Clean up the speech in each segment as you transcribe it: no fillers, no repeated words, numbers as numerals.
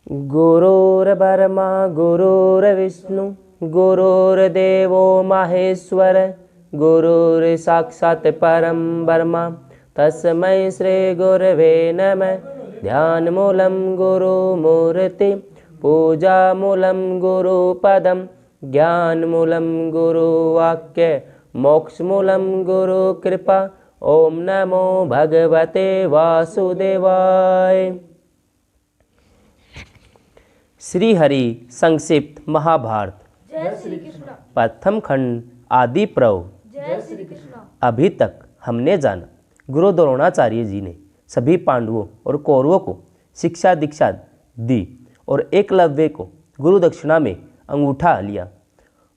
गुरुर्ब्रह्मा गुरुर्विष्णु गुरुर्देवो महेश्वर गुरुर्साक्षात् परं ब्रह्म तस्मै श्री गुरवे नमः। ध्यानमूलं गुरुमूर्ति पूजामूलं गुरुपदं ज्ञानमूलं गुरुवाक्य मोक्षमूलं गुरुकृपा। ओम नमो भगवते वासुदेवाय। श्री हरि संक्षिप्त महाभारत जय श्री कृष्ण। प्रथम खंड आदि पर्व। जय श्री कृष्ण। अभी तक हमने जाना गुरु द्रोणाचार्य जी ने सभी पांडवों और कौरवों को शिक्षा दीक्षा दी और एकलव्य को गुरु दक्षिणा में अंगूठा लिया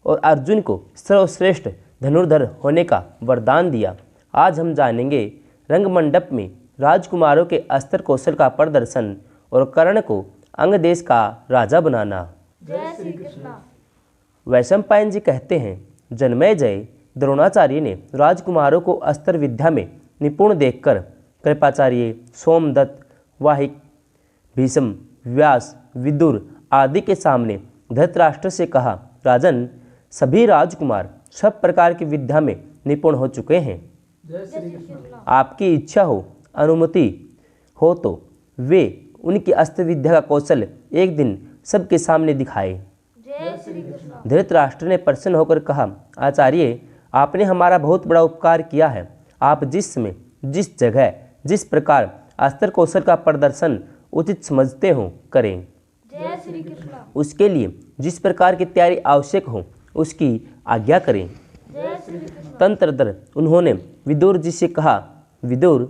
और अर्जुन को सर्वश्रेष्ठ धनुर्धर होने का वरदान दिया। आज हम जानेंगे रंगमंडप में राजकुमारों के अस्त्र कौशल का प्रदर्शन और कर्ण को अंग देश का राजा बनाना। जय श्री कृष्ण। वैशंपायन जी कहते हैं, जन्मेजय जय द्रोणाचार्य ने राजकुमारों को अस्त्र विद्या में निपुण देखकर कृपाचार्य, सोमदत्त, वाहिक, भीष्म, व्यास, विदुर आदि के सामने धृतराष्ट्र से कहा, राजन, सभी राजकुमार सब प्रकार की विद्या में निपुण हो चुके हैं। जय श्री कृष्ण। आपकी इच्छा हो, अनुमति हो तो वे उनकी अस्त्र विद्या का कौशल एक दिन सबके सामने दिखाए। जय श्री कृष्ण। धृतराष्ट्र ने प्रसन्न होकर कहा, आचार्य, आपने हमारा बहुत बड़ा उपकार किया है। आप जिस समय, जिस जगह, जिस प्रकार अस्त्र कौशल का प्रदर्शन उचित समझते हो करें। जय श्री कृष्ण। उसके लिए जिस प्रकार की तैयारी आवश्यक हो उसकी आज्ञा करें। जय श्री कृष्ण। तंत्रधर उन्होंने विदुर जी से कहा, विदुर,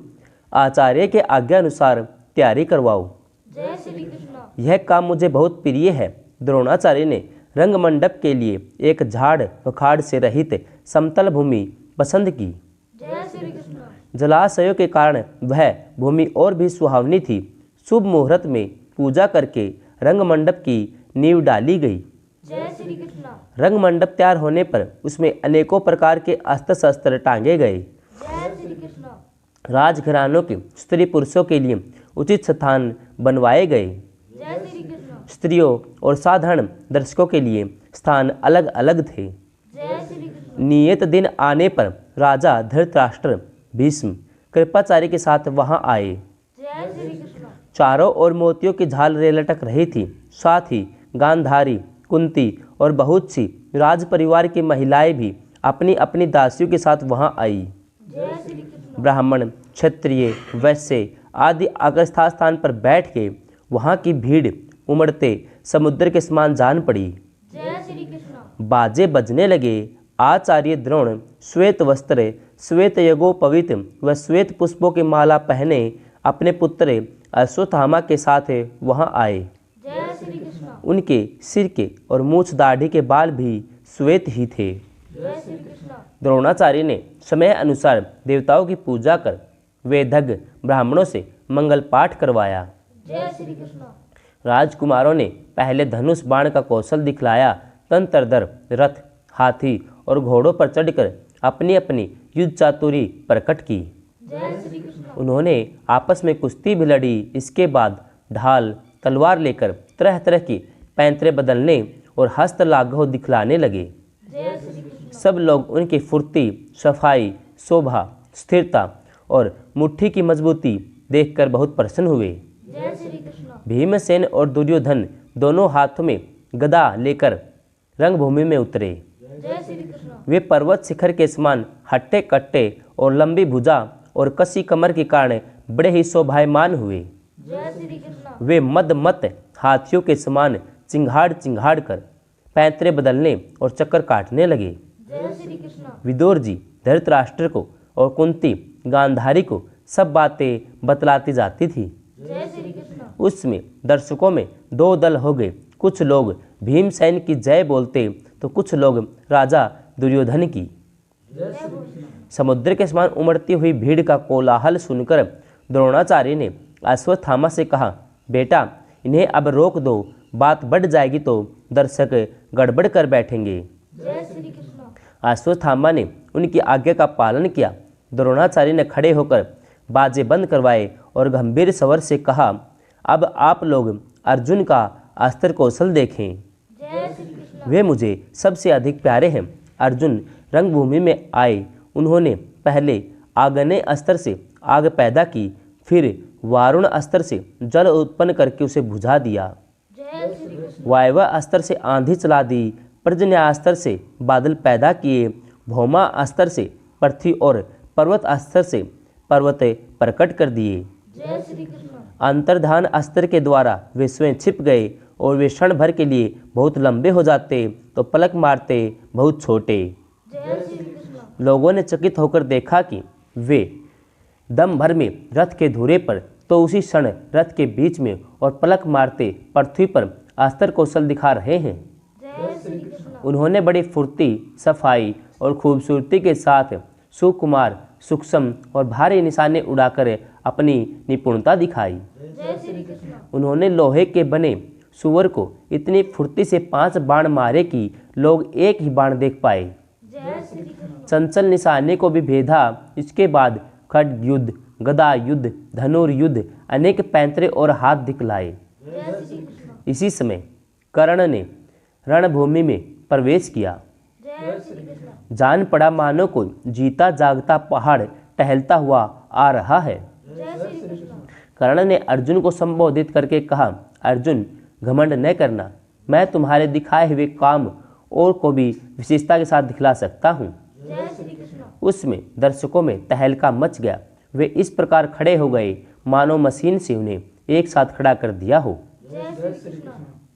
आचार्य के आज्ञा अनुसार तैयारी करवाओ। जय श्री कृष्ण। यह काम मुझे बहुत प्रिय है। द्रोणाचार्य ने रंगमंडप के लिए एक झाड़ पखाड़ से रहित समतल भूमि पसंद की। जय श्री कृष्ण। जलाशयों के कारण वह भूमि और भी सुहावनी थी। शुभ मुहूर्त में पूजा करके रंगमंडप की नींव डाली गई। जय श्री कृष्ण। रंगमंडप तैयार होने पर उसमें अनेकों प्रकार के अस्त्र शस्त्र टांगे गए। जय श्री कृष्ण। राजघरानों के स्त्री पुरुषों के लिए उचित स्थान बनवाए गए। जय श्री कृष्ण। स्त्रियों और साधारण दर्शकों के लिए स्थान अलग अलग थे। जय श्री कृष्ण। नियत दिन आने पर राजा धृतराष्ट्र, भीष्म, कृपाचार्य के साथ वहां आए। जय श्री कृष्ण। चारों ओर मोतियों की झालरें लटक रही थी। साथ ही गांधारी, कुंती और बहुत सी राज परिवार की महिलाएं भी अपनी अपनी दासियों के साथ वहां आई। जय श्री कृष्ण। ब्राह्मण, क्षत्रिय, वैश्य आदि आकर स्थान पर बैठ के वहाँ की भीड़ उमड़ते समुद्र के समान जान पड़ी। जय श्री कृष्ण। बाजे बजने लगे। आचार्य द्रोण श्वेत वस्त्र, श्वेत यज्ञोपवीत व श्वेत पुष्पों की माला पहने अपने पुत्र अश्वत्थामा के साथ वहाँ आए। जय श्री कृष्ण। उनके सिर के और मूछ दाढ़ी के बाल भी श्वेत ही थे। जय श्री कृष्ण। द्रोणाचार्य ने समय अनुसार देवताओं की पूजा कर वेदज्ञ ब्राह्मणों से मंगल पाठ करवाया। जय श्री कृष्ण। राजकुमारों ने पहले धनुष बाण का कौशल दिखलाया। तंत्रधर रथ, हाथी और घोड़ों पर चढ़कर अपनी अपनी युद्ध चातुरी प्रकट की। जय श्री कृष्ण। उन्होंने आपस में कुश्ती भी लड़ी। इसके बाद ढाल, तलवार लेकर तरह तरह की पैंतरे बदलने और हस्त लाघव दिखलाने लगे। जय श्री कृष्ण। सब लोग उनकी फुर्ती, सफाई, शोभा, स्थिरता और मुट्ठी की मजबूती देखकर बहुत प्रसन्न हुए। जय श्री कृष्ण। भीमसेन और दुर्योधन दोनों हाथों में गदा लेकर रंगभूमि में उतरे। जय श्री कृष्ण। वे पर्वत शिखर के समान हट्टे कट्टे और लंबी भुजा और कसी कमर के कारण बड़े ही शोभायमान हुए। जय श्री कृष्ण। वे मद हाथियों के समान चिंगाड़ चिंगाड़ कर पैंतरे बदलने और चक्कर काटने लगे। जय श्री कृष्ण। विदुर जी धृतराष्ट्र को और कुंती, गांधारी को सब बातें बतलाती जाती थी। जय श्री कृष्ण। उसमें दर्शकों में दो दल हो गए। कुछ लोग भीमसेन की जय बोलते तो कुछ लोग राजा दुर्योधन की। समुद्र के समान उमड़ती हुई भीड़ का कोलाहल सुनकर द्रोणाचार्य ने अश्वत्थामा से कहा, बेटा, इन्हें अब रोक दो। बात बढ़ जाएगी तो दर्शक गड़बड़ कर बैठेंगे। जय श्री कृष्ण। अश्वत्थामा ने उनकी आज्ञा का पालन किया। द्रोणाचार्य ने खड़े होकर बाजे बंद करवाए और गंभीर स्वर से कहा, अब आप लोग अर्जुन का अस्त्र कौशल देखें। जय श्री कृष्ण। वे मुझे सबसे अधिक प्यारे हैं। अर्जुन रंगभूमि में आए। उन्होंने पहले आग्नेय अस्त्र से आग पैदा की, फिर वारुण अस्त्र से जल उत्पन्न करके उसे बुझा दिया। जय श्री कृष्ण। वायवा अस्त्र से आंधी चला दी। पर्जन्यास्त्र से बादल पैदा किए। भौमा अस्त्र से पृथ्वी और पर्वत अस्त्र से पर्वत प्रकट कर दिए। जय श्री कृष्ण। अंतर्धान अस्त्र के द्वारा वे स्वयं छिप गए और वे क्षण भर के लिए बहुत लंबे हो जाते तो पलक मारते बहुत छोटे। जय श्री कृष्ण। लोगों ने चकित होकर देखा कि वे दम भर में रथ के धुरे पर तो उसी क्षण रथ के बीच में और पलक मारते पृथ्वी पर अस्त्र कौशल दिखा रहे हैं। जय श्री कृष्ण। उन्होंने बड़ी फुर्ती, सफाई और खूबसूरती के साथ सुकुमार, सूक्ष्म और भारी निशाने उड़ाकर अपनी निपुणता दिखाई। जय श्री कृष्ण। उन्होंने लोहे के बने सुअर को इतनी फुर्ती से 5 बाण मारे कि लोग एक ही बाण देख पाए। जय श्री कृष्ण। चंचल निशाने को भी भेदा। इसके बाद खड्ग युद्ध, गदा युद्ध, धनुर्युद्ध, अनेक पैंतरे और हाथ दिखलाए। जय श्री कृष्ण। इसी समय कर्ण ने रणभूमि में प्रवेश किया। जय श्री कृष्ण। जान पड़ा मानो कोई जीता जागता पहाड़ टहलता हुआ आ रहा है। जय श्री कृष्ण। कर्ण ने अर्जुन को संबोधित करके कहा, अर्जुन घमंड न करना, मैं तुम्हारे दिखाए हुए काम और को भी विशेषता के साथ दिखला सकता हूँ। जय श्री कृष्ण। उसमें दर्शकों में तहलका मच गया। वे इस प्रकार खड़े हो गए मानो मशीन से उन्हें एक साथ खड़ा कर दिया हो। जय श्री कृष्ण।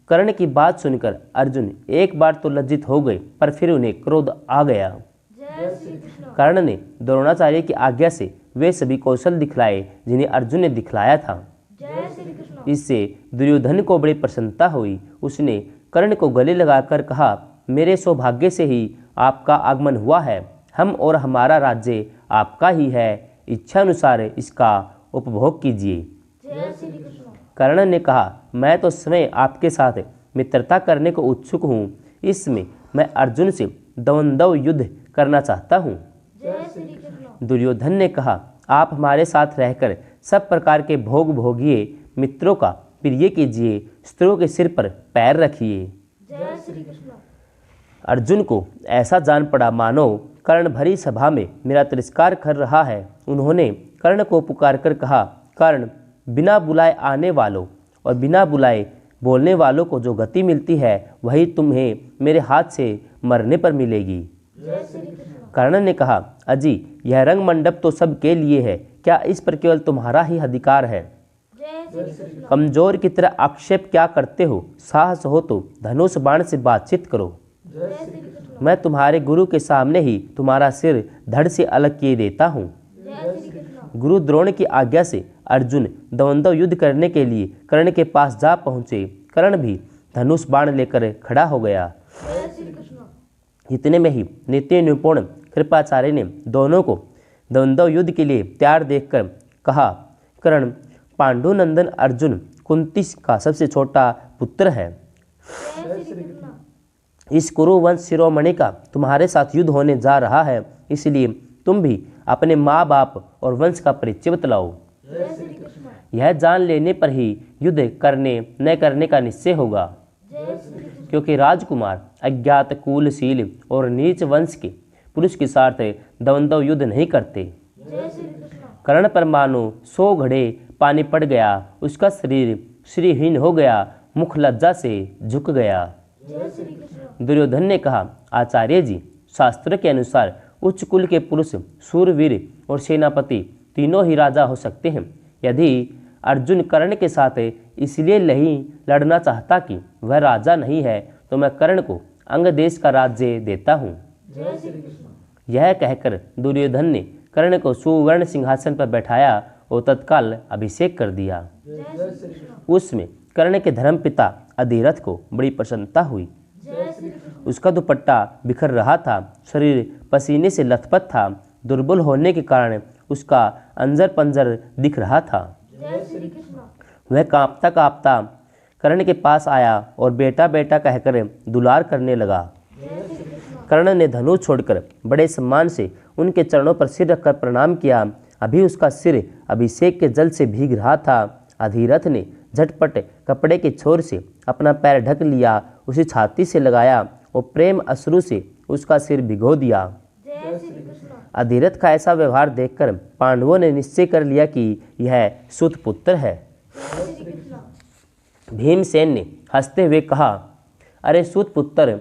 कर्ण की बात सुनकर अर्जुन एक बार तो लज्जित हो गए, पर फिर उन्हें क्रोध आ गया। जय श्री कृष्ण। कर्ण ने द्रोणाचार्य की आज्ञा से वे सभी कौशल दिखलाए जिन्हें अर्जुन ने दिखलाया था। जय श्री कृष्ण। इससे दुर्योधन को बड़ी प्रसन्नता हुई। उसने कर्ण को गले लगाकर कहा, मेरे सौभाग्य से ही आपका आगमन हुआ है। हम और हमारा राज्य आपका ही है। इच्छा अनुसार इसका उपभोग कीजिए। जय श्री कृष्ण। कर्ण ने कहा, मैं तो स्वयं आपके साथ मित्रता करने को उत्सुक हूँ। इसमें मैं अर्जुन से द्वंद्व युद्ध करना चाहता हूँ। जय श्री कृष्ण। दुर्योधन ने कहा, आप हमारे साथ रहकर सब प्रकार के भोग भोगिए, मित्रों का प्रिय कीजिए, स्त्रियों के सिर पर पैर रखिए। जय श्री कृष्ण। अर्जुन को ऐसा जान पड़ा मानो कर्ण भरी सभा में मेरा तिरस्कार कर रहा है। उन्होंने कर्ण को पुकार कर कहा, कर्ण, बिना बुलाए आने वालों और बिना बुलाए बोलने वालों को जो गति मिलती है वही तुम्हें मेरे हाथ से मरने पर मिलेगी। जय श्री कृष्ण। कर्ण ने कहा, अजी यह रंग मंडप तो सबके लिए है, क्या इस पर केवल तुम्हारा ही अधिकार है? जय श्री कृष्ण। कमजोर की तरह आक्षेप क्या करते हो? साहस हो तो धनुष बाण से बातचीत करो। जय श्री कृष्ण। मैं तुम्हारे गुरु के सामने ही तुम्हारा सिर धड़ से अलग किए देता हूँ। जय श्री कृष्ण। गुरु द्रोण की आज्ञा से अर्जुन द्वंद्व युद्ध करने के लिए कर्ण के पास जा पहुँचे। कर्ण भी धनुष बाण लेकर खड़ा हो गया। जय श्री कृष्ण। इतने में ही नित्य निपुण कृपाचार्य ने दोनों को द्वंद्व युद्ध के लिए तैयार देखकर कहा, कर्ण, पांडुनंदन अर्जुन कुंती का सबसे छोटा पुत्र है। जय श्री कृष्ण। इस कुरुवंश शिरोमणि का तुम्हारे साथ युद्ध होने जा रहा है, इसलिए तुम भी अपने माँ बाप और वंश का परिचय बतलाओ। जय श्री कृष्ण। यह जान लेने पर ही युद्ध करने न करने का निश्चय होगा, जय श्री कृष्ण। क्योंकि राजकुमार अज्ञात कुलशील और नीच वंश के पुरुष के साथ द्वंद्व युद्ध नहीं करते। जय श्री कृष्ण। कर्ण पर मानो 100 घड़े पानी पड़ गया। उसका शरीर श्रीहीन हो गया, मुख लज्जा से झुक गया। जय श्री कृष्ण। दुर्योधन ने कहा, आचार्य जी, शास्त्र के अनुसार उच्च कुल के पुरुष सूरवीर और सेनापति तीनों ही राजा हो सकते हैं। यदि अर्जुन कर्ण के साथ इसलिए नहीं लड़ना चाहता कि वह राजा नहीं है, तो मैं कर्ण को अंग देश का राज्य देता हूँ। जय श्री कृष्ण। यह कहकर दुर्योधन ने कर्ण को सुवर्ण सिंहासन पर बैठाया और तत्काल अभिषेक कर दिया। जय श्री कृष्ण। उसमें कर्ण के धर्मपिता अधिरथ को बड़ी प्रसन्नता हुई। जय श्री कृष्ण। उसका दुपट्टा बिखर रहा था, शरीर पसीने से लथपथ था। दुर्बल होने के कारण उसका अंजर पंजर दिख रहा था। जय श्री कृष्ण। वह कांपता कांपता कर्ण के पास आया और बेटा बेटा कहकर दुलार करने लगा। जय श्री कृष्ण। कर्ण ने धनुष छोड़कर बड़े सम्मान से उनके चरणों पर सिर रखकर प्रणाम किया। अभी उसका सिर अभिषेक के जल से भीग रहा था। अधिरथ ने झटपट कपड़े के छोर से अपना पैर ढक लिया, उसे छाती से लगाया और प्रेम अश्रु से उसका सिर भिगो दिया। जय श्री कृष्ण। अधिरथ का ऐसा व्यवहार देखकर पांडवों ने निश्चय कर लिया कि यह सुत पुत्र है। जय श्री कृष्ण। भीमसेन ने हंसते हुए कहा, अरे सूत पुत्र,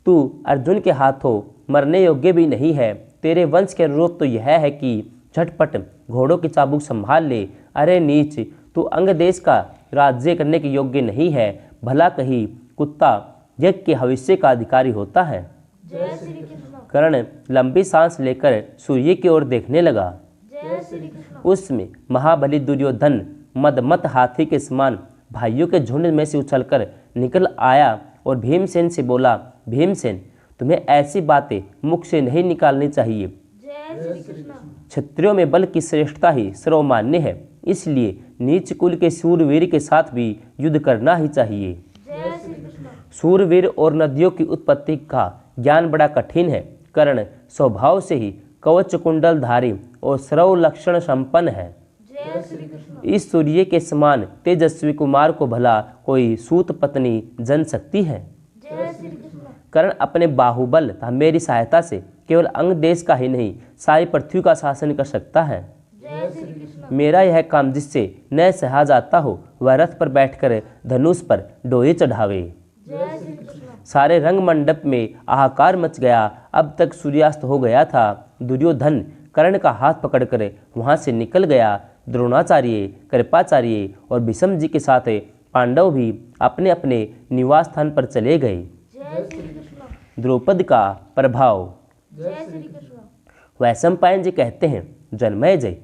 तू अर्जुन के हाथों मरने योग्य भी नहीं है। तेरे वंश के अनुरूप तो यह है कि झटपट घोड़ों की चाबुक संभाल ले। अरे नीच, तू अंग देश का राज्य करने के योग्य नहीं है। भला कहीं कुत्ता यज्ञ के भविष्य का अधिकारी होता है। जय श्री कृष्ण। कर्ण लंबी सांस लेकर सूर्य की ओर देखने लगा। जय श्री कृष्ण। उसमें महाबली दुर्योधन मदमत हाथी के समान भाइयों के झुंड में से उछलकर निकल आया और भीमसेन से बोला, भीमसेन, तुम्हें ऐसी बातें मुख से नहीं निकालनी चाहिए। जय श्री कृष्ण। क्षत्रियों में बल की श्रेष्ठता ही सर्वमान्य है, इसलिए नीच कुल के सूरवीर के साथ भी युद्ध करना ही चाहिए। जय श्री कृष्ण। सूरवीर और नदियों की उत्पत्ति का ज्ञान बड़ा कठिन है। कर्ण स्वभाव से ही कवच कुंडल धारी और सर्व लक्षण संपन्न है। जय श्री कृष्ण। इस सूर्य के समान तेजस्वी कुमार को भला कोई सूत पत्नी जन सकती है। जय श्री कृष्ण। कर्ण अपने बाहुबल तथा मेरी सहायता से केवल अंग देश का ही नहीं, सारी पृथ्वी का शासन कर सकता है। जय श्री कृष्ण। मेरा यह काम जिससे न सहा जाता हो, वह रथ पर बैठकर धनुष पर डोये चढ़ावे। जय श्री कृष्ण। सारे रंग मंडप में हाहाकार मच गया। अब तक सूर्यास्त हो गया था। दुर्योधन कर्ण का हाथ पकड़कर वहां से निकल गया। द्रोणाचार्य, कृपाचार्य और भीष्म जी के साथ पांडव भी अपने अपने निवास स्थान पर चले गए। जय श्री कृष्ण। द्रौपद का प्रभाव। जय श्री कृष्ण। वैशंपायन जी कहते हैं, जन्मेजय,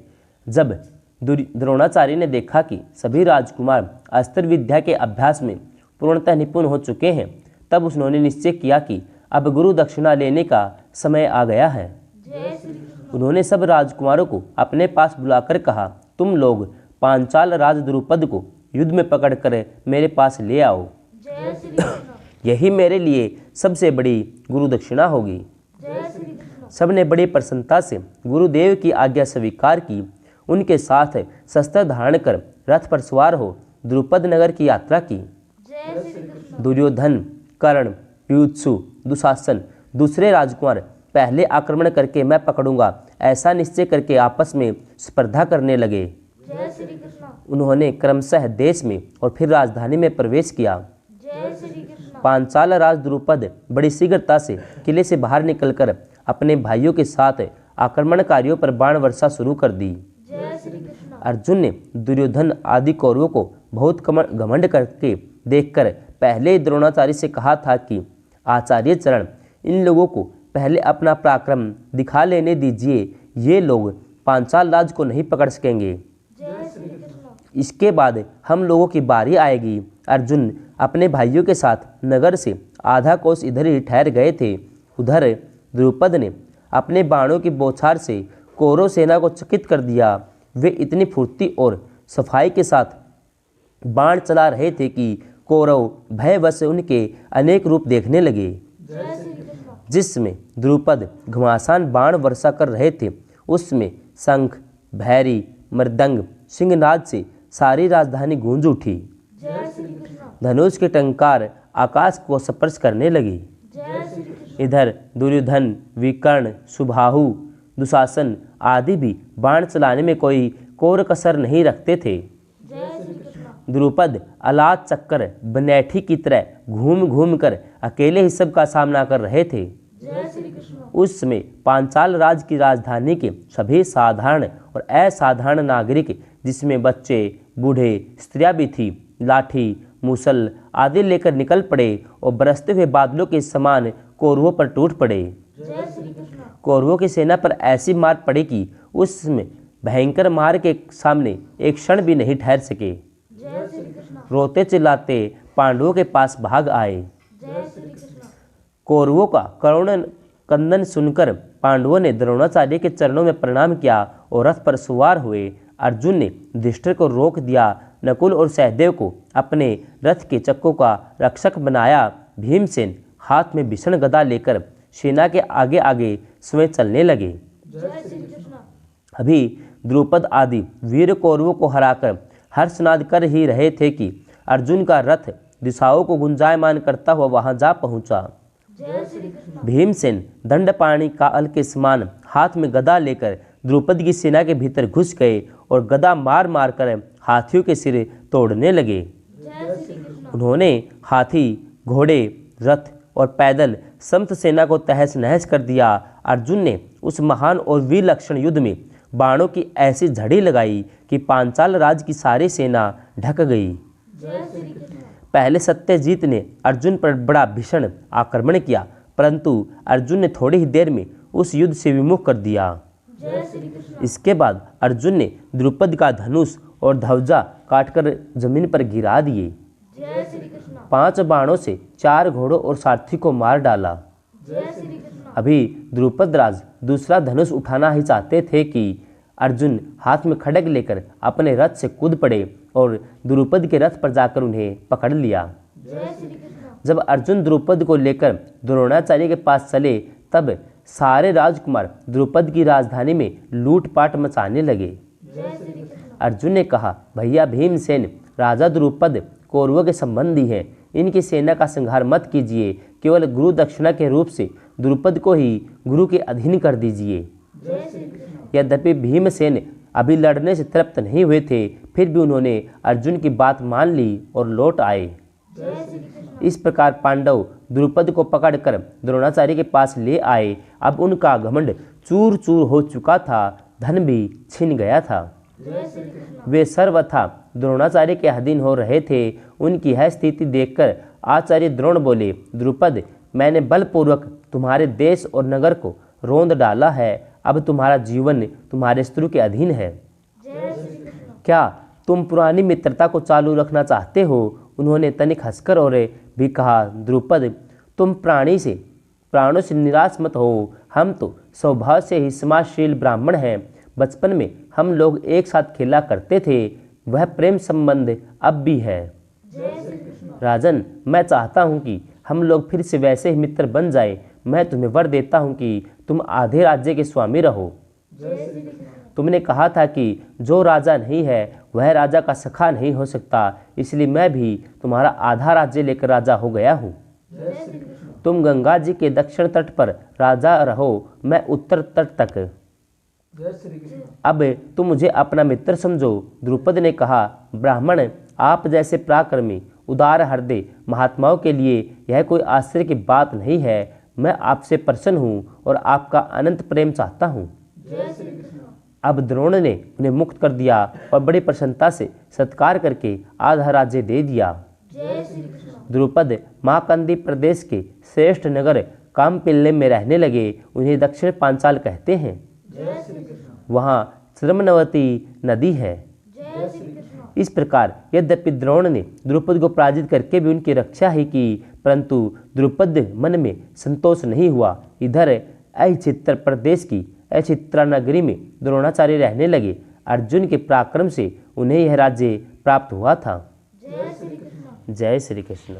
जब द्रोणाचार्य ने देखा कि सभी राजकुमार अस्त्र विद्या के अभ्यास में पूर्णतः निपुण हो चुके हैं, तब उन्होंने निश्चय किया कि अब गुरु दक्षिणा लेने का समय आ गया है। जय श्री कृष्ण। उन्होंने सब राजकुमारों को अपने पास बुलाकर कहा, तुम लोग पांचाल राज द्रुपद को युद्ध में पकड़कर मेरे पास ले आओ। जय श्री कृष्ण। यही मेरे लिए सबसे बड़ी गुरु दक्षिणा होगी। जय श्री कृष्ण। सबने बड़ी प्रसन्नता से गुरुदेव की आज्ञा स्वीकार की। उनके साथ शस्त्र धारण कर रथ पर सवार हो द्रुपद नगर की यात्रा की। जय श्री कृष्ण। दुर्योधन, कर्ण, युत्सु, दुशासन, दूसरे राजकुमार पहले आक्रमण करके मैं पकड़ूंगा ऐसा निश्चय करके आपस में स्पर्धा करने लगे। जय श्री कृष्ण। उन्होंने क्रमशः देश में और फिर राजधानी में प्रवेश किया। जय श्री कृष्ण। पांचाल राज द्रुपद बड़ी शीघ्रता से किले से बाहर निकलकर अपने भाइयों के साथ आक्रमणकारियों पर बाण वर्षा शुरू कर दी। जय श्री कृष्ण। अर्जुन ने दुर्योधन आदि कौरवों को बहुत घमंड करके देखकर पहले ही द्रोणाचार्य से कहा था कि आचार्य चरण, इन लोगों को पहले अपना पराक्रम दिखा लेने दीजिए। ये लोग पांचाल राज को नहीं पकड़ सकेंगे। जय श्री कृष्ण। इसके बाद हम लोगों की बारी आएगी। अर्जुन अपने भाइयों के साथ नगर से आधा कोस इधर ही ठहर गए थे। उधर द्रुपद ने अपने बाणों की बौछार से कौरव सेना को चकित कर दिया। वे इतनी फुर्ती और सफाई के साथ बाण चला रहे थे कि कौरव भयवश उनके अनेक रूप देखने लगे। जय श्री कृष्ण। जिसमें द्रुपद घमासान बाण वर्षा कर रहे थे, उसमें शंख, भैरी, मृदंग, सिंहनाद से सारी राजधानी गूंज उठी। जय श्री कृष्ण। धनुष के टंकार आकाश को स्पर्श करने लगी। जय श्री कृष्ण। इधर दुर्योधन, विकर्ण, सुबाहु, दुशासन आदि भी बाण चलाने में कोई कोर कसर नहीं रखते थे। जय श्री कृष्ण। द्रुपद अलाद चक्कर बनैठी की तरह घूम घूम कर अकेले ही सब का सामना कर रहे थे। जय श्री कृष्ण। उस समय पांचाल राज की राजधानी के सभी साधारण और असाधारण नागरिक, जिसमें बच्चे, बूढ़े, स्त्रियां भी थी, लाठी, मूसल आदि लेकर निकल पड़े और बरसते हुए बादलों के समान कौरवों पर टूट पड़े। जय श्री कृष्ण। कौरवों की सेना पर ऐसी मार पड़ी कि उसमें भयंकर मार के सामने एक क्षण भी नहीं ठहर सके। जय श्री कृष्ण। रोते चिल्लाते पांडवों के पास भाग आए। जय श्री कृष्ण। कौरवों का करुण कंदन सुनकर पांडवों ने द्रोणाचार्य के चरणों में प्रणाम किया और रथ पर सवार हुए। अर्जुन ने युधिष्ठिर को रोक दिया। नकुल और सहदेव को अपने रथ के चक्कों का रक्षक बनाया। भीमसेन हाथ में भीषण गदा लेकर सेना के आगे आगे स्वयं चलने लगे। जय श्री कृष्ण। अभी द्रुपद आदि वीर कौरवों को हराकर हर्षनाद कर ही रहे थे कि अर्जुन का रथ दिशाओं को गुंजायमान करता हुआ वहां जा पहुंचा। जय श्री कृष्ण। भीमसेन दंडपाणी काल के समान हाथ में गदा लेकर द्रौपदी की सेना के भीतर घुस गए और गदा मार मार कर हाथियों के सिर तोड़ने लगे। जय श्री कृष्ण। उन्होंने हाथी, घोड़े, रथ और पैदल समस्त सेना को तहस नहस कर दिया। अर्जुन ने उस महान और विलक्षण युद्ध में बाणों की ऐसी झड़ी लगाई कि पांचाल राज की सारी सेना ढक गई। जय श्री कृष्ण। पहले सत्यजीत ने अर्जुन पर बड़ा भीषण आक्रमण किया, परंतु अर्जुन ने थोड़ी ही देर में उस युद्ध से विमुख कर दिया। जय श्री कृष्ण। इसके बाद अर्जुन ने द्रुपद का धनुष और ध्वजा काटकर जमीन पर गिरा दिए। जय श्री कृष्ण। 5 बाणों से 4 घोड़ों और सारथी को मार डाला। जय श्री कृष्ण। अभी द्रुपद राज दूसरा धनुष उठाना ही चाहते थे कि अर्जुन हाथ में खड्ग लेकर अपने रथ से कूद पड़े और द्रुपद के रथ पर जाकर उन्हें पकड़ लिया। जय श्री कृष्ण। जब अर्जुन द्रुपद को लेकर द्रोणाचार्य के पास चले, तब सारे राजकुमार द्रुपद की राजधानी में लूटपाट मचाने लगे। जय श्री कृष्ण। अर्जुन ने कहा, भैया भीमसेन, राजा द्रुपद कौरवों के संबंधी हैं, इनकी सेना का संहार मत कीजिए, केवल गुरु दक्षिणा के रूप से द्रुपद को ही गुरु के अधीन कर दीजिए। जय श्री कृष्ण। यद्यपि भीमसेन अभी लड़ने से तृप्त नहीं हुए थे, फिर भी उन्होंने अर्जुन की बात मान ली और लौट आए। जय श्री कृष्ण। इस प्रकार पांडव द्रुपद को पकड़कर द्रोणाचार्य के पास ले आए। अब उनका घमंड चूर चूर हो चुका था, धन भी छिन गया था। जय श्री कृष्ण। वे सर्वथा द्रोणाचार्य के अधीन हो रहे थे। उनकी यह स्थिति देखकर आचार्य द्रोण बोले, द्रुपद, मैंने बलपूर्वक तुम्हारे देश और नगर को रोंद डाला है, अब तुम्हारा जीवन तुम्हारे शत्रु के अधीन है। जय श्री कृष्ण। क्या तुम पुरानी मित्रता को चालू रखना चाहते हो? उन्होंने तनिक हंसकर और भी कहा, द्रुपद, तुम प्राणों से निराश मत हो, हम तो स्वभाव से ही समाजशील ब्राह्मण हैं। बचपन में हम लोग एक साथ खेला करते थे, वह प्रेम संबंध अब भी है। जय श्री कृष्ण। राजन, मैं चाहता हूँ कि हम लोग फिर से वैसे ही मित्र बन जाएं। मैं तुम्हें वर देता हूँ कि तुम आधे राज्य के स्वामी रहो। जय श्री कृष्ण। तुमने कहा था कि जो राजा नहीं है वह राजा का सखा नहीं हो सकता, इसलिए मैं भी तुम्हारा आधा राज्य लेकर राजा हो गया हूँ। जय श्री कृष्ण। तुम गंगा जी के दक्षिण तट पर राजा रहो, मैं उत्तर तट तक। जय श्री कृष्ण। अब तुम मुझे अपना मित्र समझो। द्रुपद ने कहा, ब्राह्मण, आप जैसे पराक्रमी उदार हृदय महात्माओं के लिए यह कोई आश्चर्य की बात नहीं है। मैं आपसे प्रसन्न हूँ और आपका अनंत प्रेम चाहता हूँ। जय श्री कृष्ण। अब द्रोण ने उन्हें मुक्त कर दिया और बड़ी प्रसन्नता से सत्कार करके आधा राज्य दे दिया। जय श्री कृष्ण। द्रुपद महाकंदी प्रदेश के श्रेष्ठ नगर कामपिल्ले में रहने लगे। उन्हें दक्षिण पांचाल कहते हैं। जय श्री कृष्ण। वहाँ श्रमणवती नदी है। जय श्री कृष्ण। इस प्रकार यद्यपि द्रोण ने द्रुपद को पराजित करके भी उनकी रक्षा ही की, परंतु द्रुपद मन में संतोष नहीं हुआ। इधर अहिचित्र प्रदेश की अहिचित्रा नगरी में द्रोणाचार्य रहने लगे। अर्जुन के पराक्रम से उन्हें यह राज्य प्राप्त हुआ था। जय श्री कृष्ण। जय श्री कृष्ण।